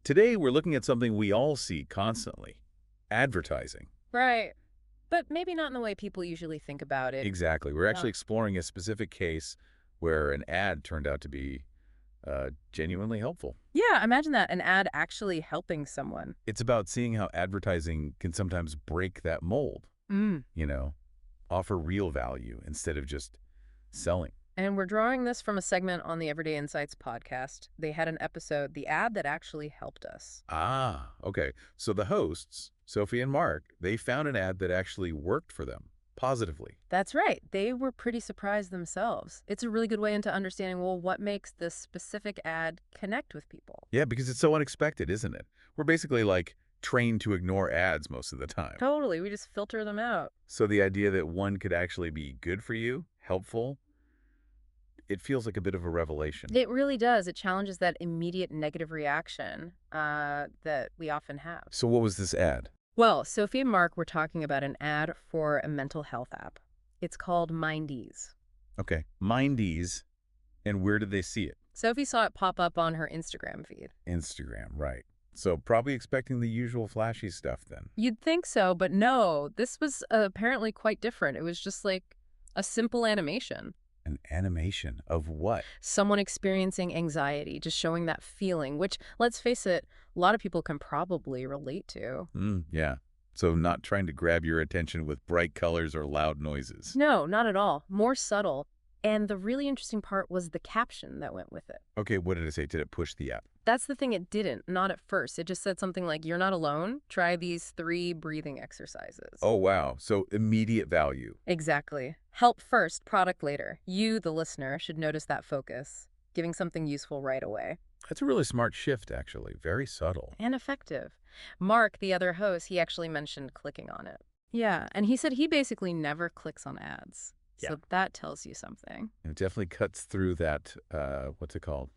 Today, we're looking at something we all see constantly, advertising. Right. But maybe not in the way people usually think about it. Exactly. We're Yeah. actually exploring a specific case where an ad turned out to be genuinely helpful. Yeah, imagine that, an ad actually helping someone. It's about seeing how advertising can sometimes break that mold, Mm. you know, offer real value instead of just selling. And we're drawing this from a segment on the Everyday Insights podcast. They had an episode, The Ad That Actually Helped Us. Ah, okay. So the hosts, Sophie and Mark, they found an ad that actually worked for them positively. That's right. They were pretty surprised themselves. It's a really good way into understanding, well, what makes this specific ad connect with people. Yeah, because it's so unexpected, isn't it? We're basically like trained to ignore ads most of the time. Totally. We just filter them out. So the idea that one could actually be good for you, helpful, it feels like a bit of a revelation. It really does. It challenges that immediate negative reaction that we often have. So what was this ad? Well, Sophie and Mark were talking about an ad for a mental health app. It's called Mindease. Okay, Mindease. And where did they see it? Sophie saw it pop up on her Instagram feed. Instagram, right. So probably expecting the usual flashy stuff then. You'd think so, but no, this was apparently quite different. It was just like a simple animation. An animation of what? Someone experiencing anxiety, just showing that feeling, which, let's face it, a lot of people can probably relate to. Yeah. So not trying to grab your attention with bright colors or loud noises. No, not at all. More subtle. And the really interesting part was the caption that went with it. Okay, what did it say? Did it push the app? That's the thing, it didn't, not at first. It just said something like, you're not alone. Try these 3 breathing exercises. Oh, wow. So immediate value. Exactly. Help first, product later. You, the listener, should notice that focus, giving something useful right away. That's a really smart shift, actually. Very subtle. And effective. Mark, the other host, he actually mentioned clicking on it. Yeah, and he said he basically never clicks on ads. Yeah. So that tells you something. It definitely cuts through that, what's it called?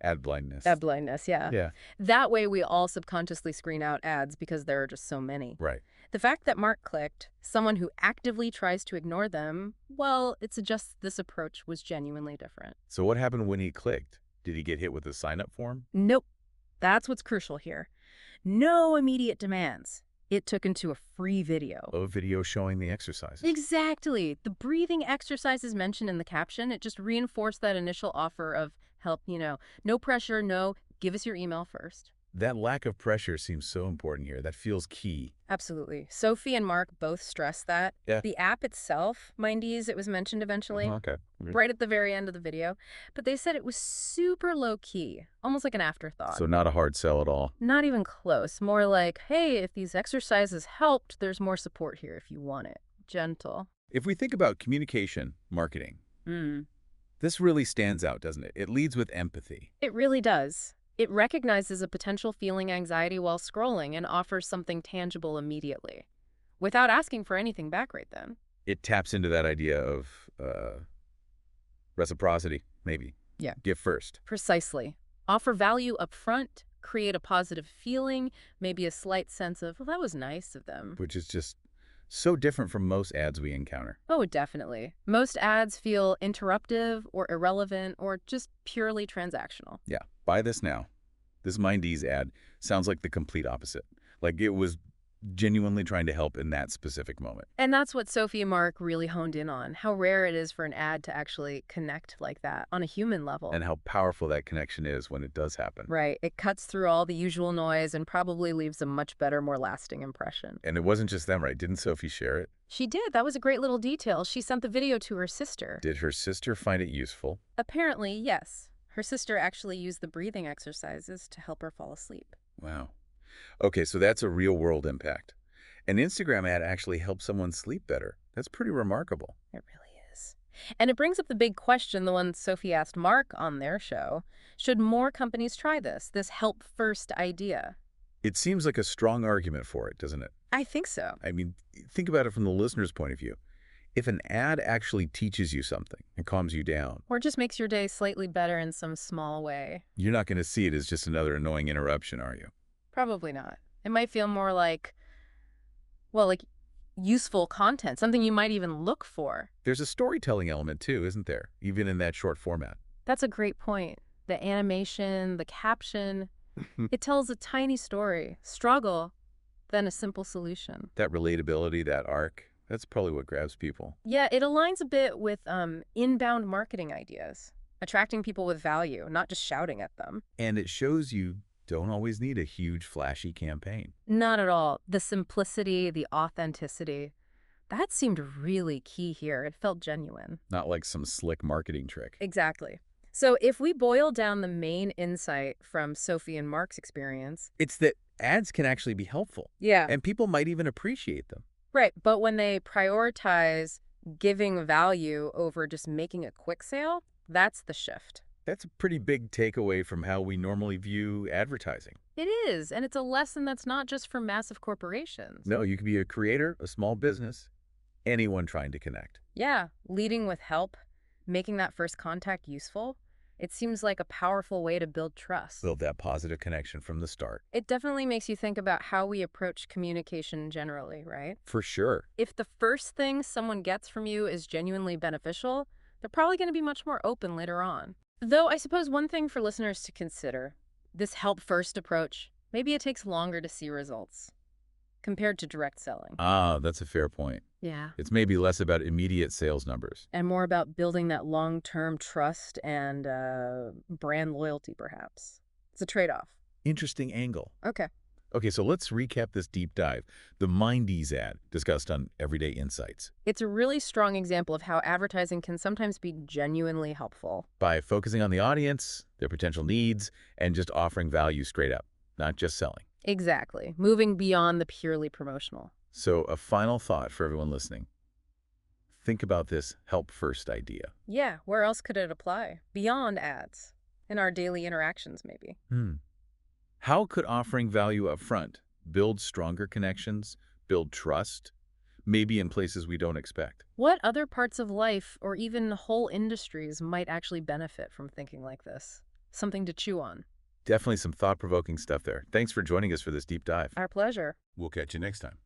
Ad blindness. Ad blindness, yeah. Yeah, That way we all subconsciously screen out ads because there are just so many. right. The fact that Mark clicked, someone who actively tries to ignore them, well, it suggests this approach was genuinely different. So what happened when he clicked? Did he get hit with a sign-up form? Nope. That's what's crucial here. No immediate demands. It took him to a free video. A video showing the exercises. Exactly. The breathing exercises mentioned in the caption, it just reinforced that initial offer of help, no pressure, no, give us your email first. That lack of pressure seems so important here. That feels key. Absolutely. Sophie and Mark both stressed that. Yeah. The app itself, Mindease, it was mentioned eventually, Okay. right at the very end of the video, but they said it was super low-key, almost like an afterthought. So not a hard sell at all. Not even close. More like, hey, if these exercises helped, there's more support here if you want it. Gentle. If we think about communication, marketing, this really stands out, doesn't it? It leads with empathy. It really does. It recognizes a potential feeling anxiety while scrolling and offers something tangible immediately, without asking for anything back right then. It taps into that idea of reciprocity, maybe. Yeah. Give first. Precisely. Offer value up front, create a positive feeling, maybe a slight sense of, well, that was nice of them. Which is just so different from most ads we encounter. Oh, definitely. Most ads feel interruptive or irrelevant or just purely transactional. Yeah, buy this now. This Mindease ad sounds like the complete opposite. Like it was genuinely trying to help in that specific moment. And that's what Sophie and Mark really honed in on, how rare it is for an ad to actually connect like that on a human level. And how powerful that connection is when it does happen. Right. It cuts through all the usual noise and probably leaves a much better, more lasting impression. And it wasn't just them, right? Didn't Sophie share it? She did. That was a great little detail. She sent the video to her sister. Did her sister find it useful? Apparently, yes. Her sister actually used the breathing exercises to help her fall asleep. Wow. Okay, so that's a real-world impact. An Instagram ad actually helps someone sleep better. That's pretty remarkable. It really is. And it brings up the big question, the one Sophie asked Mark on their show. Should more companies try this help-first idea? It seems like a strong argument for it, doesn't it? I think so. I mean, think about it from the listener's point of view. If an ad actually teaches you something and calms you down, Or just makes your day slightly better in some small way. you're not going to see it as just another annoying interruption, are you? Probably not. It might feel more like, well, like useful content, something you might even look for. There's a storytelling element too, isn't there? Even in that short format. That's a great point. The animation, the caption, It tells a tiny story, struggle, then a simple solution. That relatability, that arc, that's probably what grabs people. Yeah, it aligns a bit with inbound marketing ideas, attracting people with value, not just shouting at them. And it shows you don't always need a huge, flashy campaign. Not at all. The simplicity, the authenticity, that seemed really key here. It felt genuine. Not like some slick marketing trick. Exactly. So if we boil down the main insight from Sophie and Mark's experience. It's that ads can actually be helpful, Yeah. and people might even appreciate them. Right. But when they prioritize giving value over just making a quick sale, that's the shift. That's a pretty big takeaway from how we normally view advertising. It is. And it's a lesson that's not just for massive corporations. No, you could be a creator, a small business, anyone trying to connect. Yeah. Leading with help, making that first contact useful. It seems like a powerful way to build trust. Build that positive connection from the start. It definitely makes you think about how we approach communication generally, right? For sure. If the first thing someone gets from you is genuinely beneficial, they're probably going to be much more open later on. Though I suppose one thing for listeners to consider, this help-first approach, maybe it takes longer to see results compared to direct selling. Ah, that's a fair point. Yeah. It's maybe less about immediate sales numbers. And more about building that long-term trust and brand loyalty, perhaps. It's a trade-off. Interesting angle. Okay. Okay, so let's recap this deep dive. The Mindy's ad discussed on Everyday Insights. It's a really strong example of how advertising can sometimes be genuinely helpful. By focusing on the audience, their potential needs, and just offering value straight up, not just selling. Exactly. Moving beyond the purely promotional. So a final thought for everyone listening. Think about this help-first idea. Yeah, where else could it apply? Beyond ads. In our daily interactions, maybe. How could offering value up front build stronger connections, build trust, maybe in places we don't expect? What other parts of life or even whole industries might actually benefit from thinking like this? Something to chew on. Definitely some thought-provoking stuff there. Thanks for joining us for this deep dive. Our pleasure. We'll catch you next time.